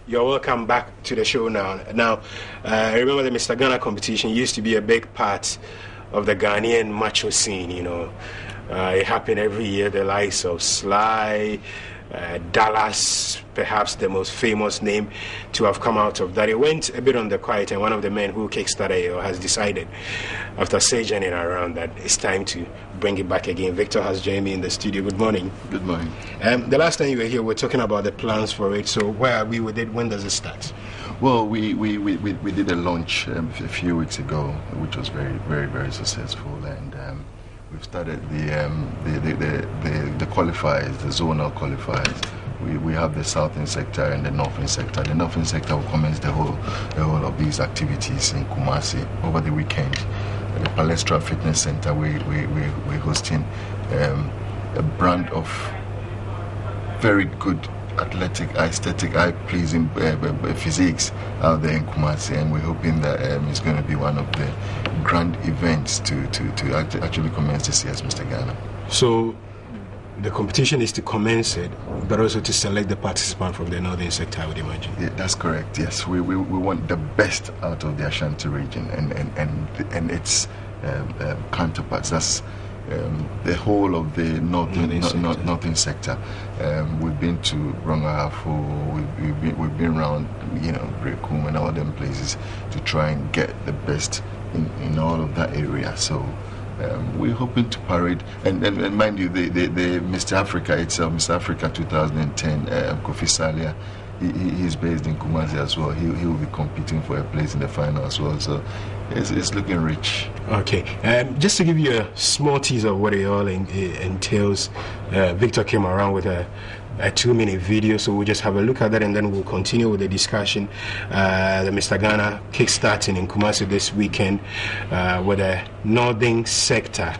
You're welcome back to the show now. Now, I remember the Mr. Ghana competition used to be a big part of the Ghanaian macho scene, you know. It happened every year. The likes of Sly, Dallas, perhaps the most famous name to have come out of that. It went a bit on the quiet, and one of the men who kickstarted it has decided, after sojourning around, that it's time to bring it back again. Victor has joined me in the studio. Good morning. Good morning. The last time you were here, we were talking about the plans for it. So where are we with it? When does it start? Well, we did a launch a few weeks ago, which was very, very, very successful, and we've started the qualifiers, the zonal qualifiers. We have the southern sector and the northern sector. The northern sector will commence the whole of these activities in Kumasi over the weekend. At the Palestra Fitness Center, we're hosting a brand of very good athletic, aesthetic, eye-pleasing physiques out there in Kumasi, and we're hoping that it's going to be one of the grand events to actually commence this year's Mr. Ghana. So the competition is to commence it, but also to select the participant from the northern sector, I would imagine. Yeah, that's correct. Yes, we want the best out of the Ashanti region and its counterparts. That's the whole of the northern sector. We've been to Rangahafo, we've been around, Brekum and all them places to try and get the best in all of that area. So we're hoping to parade, and mind you, the Mr. Africa itself, Mr. Africa 2010, Kofi Salia, he's based in Kumasi as well. He will be competing for a place in the final as well. So it's looking rich. Okay, just to give you a small teaser of what it all entails, Victor came around with a 2-minute video, so we'll just have a look at that and then we'll continue with the discussion. The Mr. Ghana kickstarting in Kumasi this weekend with a northern sector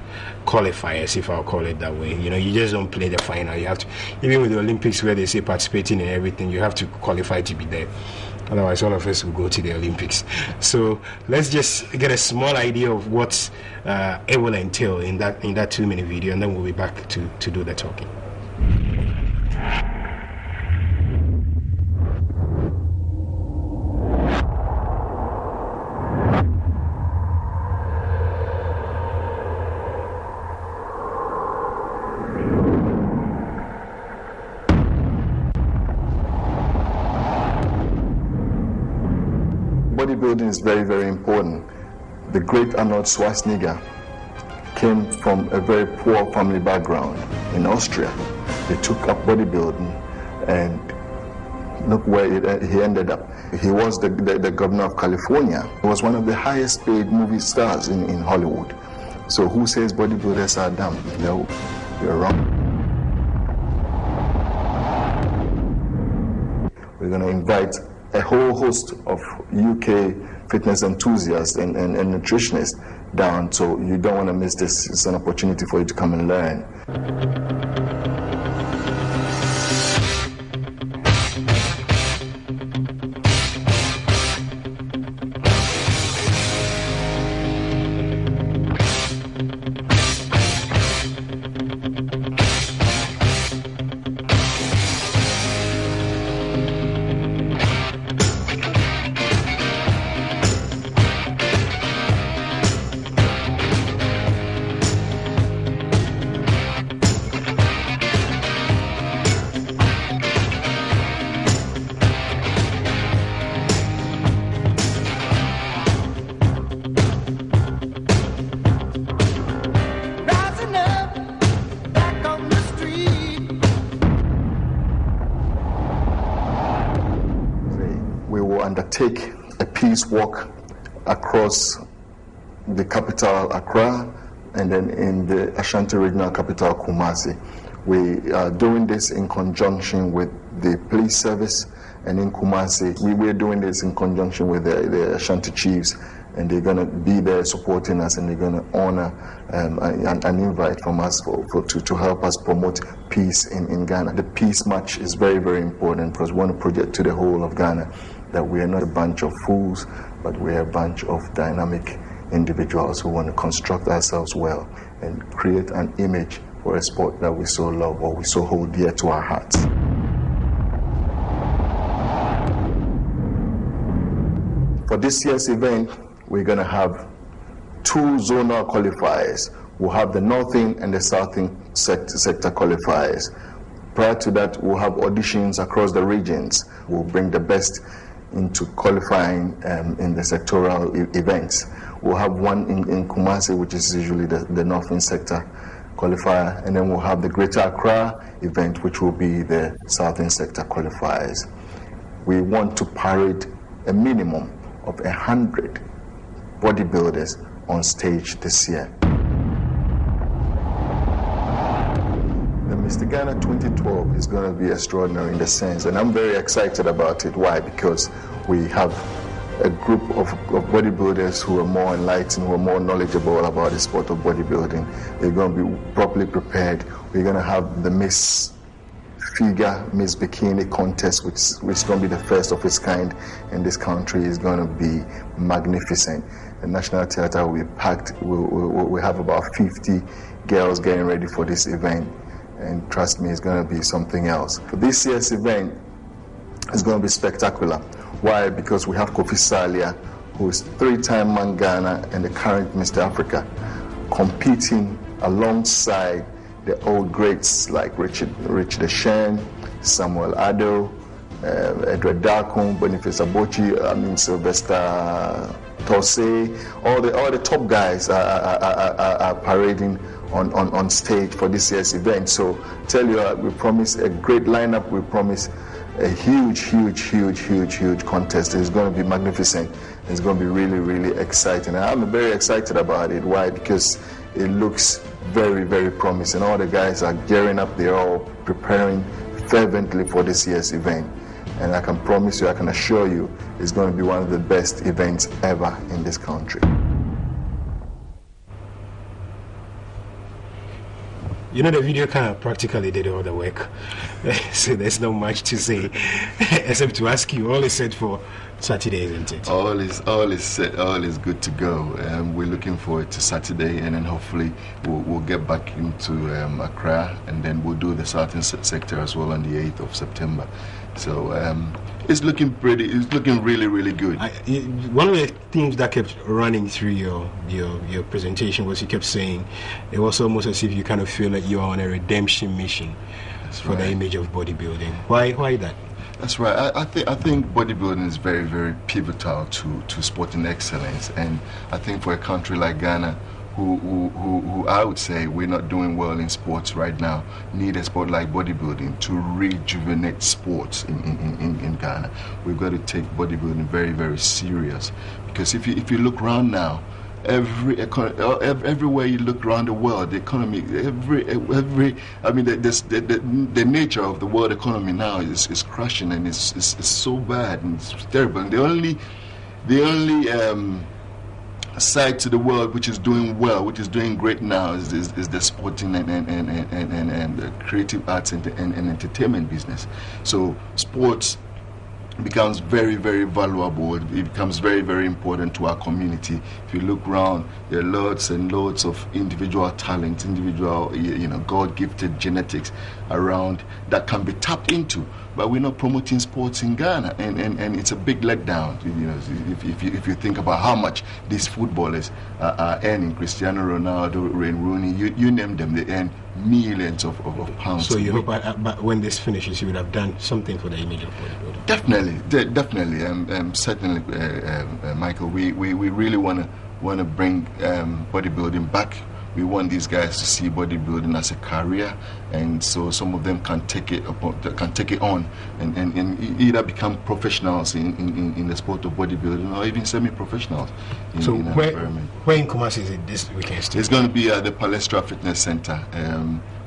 qualifiers, if I'll call it that way. You just don't play the final. You have to, even with the Olympics where they say participating in everything, you have to qualify to be there. Otherwise, all of us will go to the Olympics. So let's just get a small idea of what it will entail in that 2-minute video, and then we'll be back to do the talking. Bodybuilding is very, very important. The great Arnold Schwarzenegger came from a very poor family background in Austria. He took up bodybuilding, and look where he ended up. He was the governor of California. He was one of the highest paid movie stars in Hollywood. So who says bodybuilders are dumb? No, you're wrong. We're going to invite a whole host of UK fitness enthusiasts and nutritionists down, so you don't want to miss this. It's an opportunity for you to come and learn. Undertake a peace walk across the capital, Accra, and then in the Ashanti regional capital, Kumasi. We are doing this in conjunction with the police service, and in Kumasi, we are doing this in conjunction with the Ashanti chiefs, and they're going to be there supporting us, and they're going to honor an invite from us to help us promote peace in Ghana. The peace march is very, very important because we want to project to the whole of Ghana that we are not a bunch of fools, but we are a bunch of dynamic individuals who want to construct ourselves well and create an image for a sport that we so love or we so hold dear to our hearts. For this year's event, we're going to have 2 zonal qualifiers. We'll have the northern and the southern sector qualifiers. Prior to that, we'll have auditions across the regions. We'll bring the best into qualifying in the sectoral events. We'll have one in Kumasi, which is usually the northern sector qualifier, and then we'll have the Greater Accra event, which will be the southern sector qualifiers. We want to parade a minimum of 100 bodybuilders on stage this year. The Mr. Ghana 2012 is going to be extraordinary in the sense, and I'm very excited about it. Why? Because we have a group of bodybuilders who are more enlightened, who are more knowledgeable about the sport of bodybuilding. They're going to be properly prepared. We're going to have the Miss Figure, Miss Bikini contest, which is going to be the first of its kind in this country. Is going to be magnificent. The National Theatre will be packed. We have about 50 girls getting ready for this event, and trust me, it's going to be something else. For this year's event, it's going to be spectacular. Why? Because we have Kofi Salia, who is 3-time Man Ghana and the current Mr. Africa, competing alongside the old greats like Richard Ashen, Samuel Addo, Edward Darkon, Boniface Abochi, Sylvester Torsey. All the top guys are parading on stage for this year's event. So tell you, we promise a great lineup. We promise a huge contest. It's going to be magnificent. It's going to be really exciting. And I'm very excited about it. Why? Because it looks very promising. All the guys are gearing up. They're all preparing fervently for this year's event. And I can promise you, I can assure you, it's going to be one of the best events ever in this country. You know, the video kind of practically did all the work. So there's not much to say except to ask you, all is set for Saturday, isn't it? All is set, all is good to go. We're looking forward to Saturday, and then hopefully we'll get back into Accra, and then we'll do the southern sector as well on the 8th of September. So it's looking really good. One of the themes that kept running through your presentation was you kept saying it was almost as if you kind of feel like you are on a redemption mission. That's for right. the image of bodybuilding. Why that? That's right. I think bodybuilding is very pivotal to sporting excellence, and I think for a country like Ghana, who I would say we're not doing well in sports right now, need a sport like bodybuilding to rejuvenate sports in Ghana. We've got to take bodybuilding very serious, because if you look around now, everywhere you look around the world, the economy, the nature of the world economy now is crashing, and it's so bad and it's terrible. And the only side to the world which is doing well, which is doing great now, is the sporting and the creative arts and entertainment business. So sports becomes very valuable. It becomes very important to our community. If you look around, there are lots and lots of individual talents, individual God-gifted genetics around that can be tapped into, but we're not promoting sports in Ghana, and it's a big letdown. If you think about how much these footballers are earning, Cristiano Ronaldo, Wayne Rooney, you name them, they earn millions of pounds. So you hope but when this finishes, you would have done something for the image of bodybuilding. Definitely, certainly, Michael. We really want to bring bodybuilding back. We want these guys to see bodybuilding as a career, and so some of them can take it on and either become professionals in the sport of bodybuilding, or even semi-professionals. Where in Kumasi is it this weekend? It's going to be at the Palestra Fitness Center.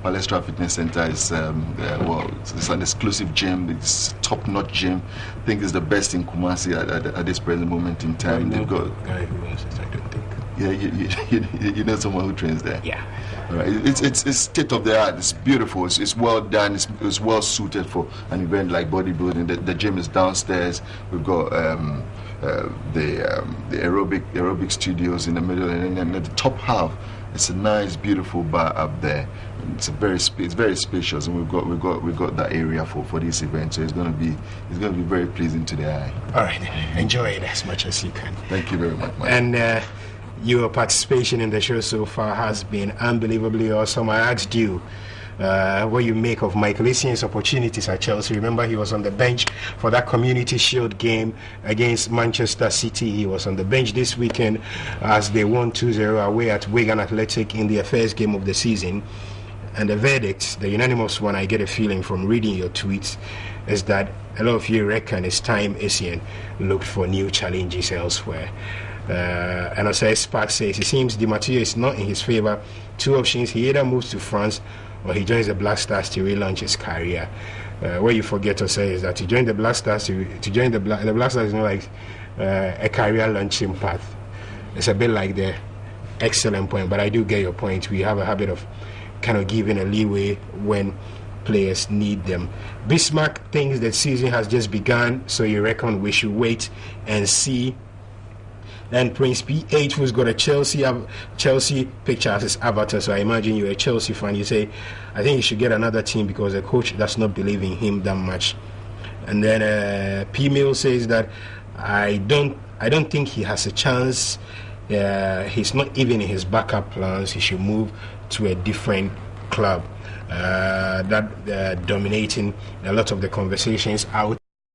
Palestra Fitness Center is it's an exclusive gym. It's a top-notch gym. I think it's the best in Kumasi at this present moment in time. They've got guy who owns it, I don't think. Yeah, you know someone who trains there. Yeah. Right. It's state of the art. It's beautiful. It's well done. It's well suited for an event like bodybuilding. The gym is downstairs. We've got the aerobic studios in the middle, and the top half It's a nice, beautiful bar up there. It's very spacious, and we've got that area for this event. So it's going to be very pleasing to the eye. All right, enjoy it as much as you can. Thank you very much, Mike. And your participation in the show so far has been unbelievably awesome. I asked you what you make of Michael Essien's opportunities at Chelsea. Remember, he was on the bench for that Community Shield game against Manchester City. He was on the bench this weekend as they won 2-0 away at Wigan Athletic in their first game of the season. And the verdict, the unanimous one, I get a feeling from reading your tweets, is that a lot of you reckon it's time Essien looked for new challenges elsewhere. And as Spark says, it seems Di Matteo is not in his favour. Two options: he either moves to France or he joins the Black Stars to relaunch his career. What you forget to say is that to join the Black Stars, the Black Stars is not like a career launching path. It's a bit like the excellent point, but I do get your point. We have a habit of kind of giving a leeway when players need them. Bismarck thinks the season has just begun, so you reckon we should wait and see. And Prince PH, who's got a Chelsea picture as his avatar, so I imagine you're a Chelsea fan. You say, I think he should get another team because the coach does not believe in him that much. And then P Mill says that I don't think he has a chance. He's not even in his backup plans. He should move to a different club. That dominating a lot of the conversations out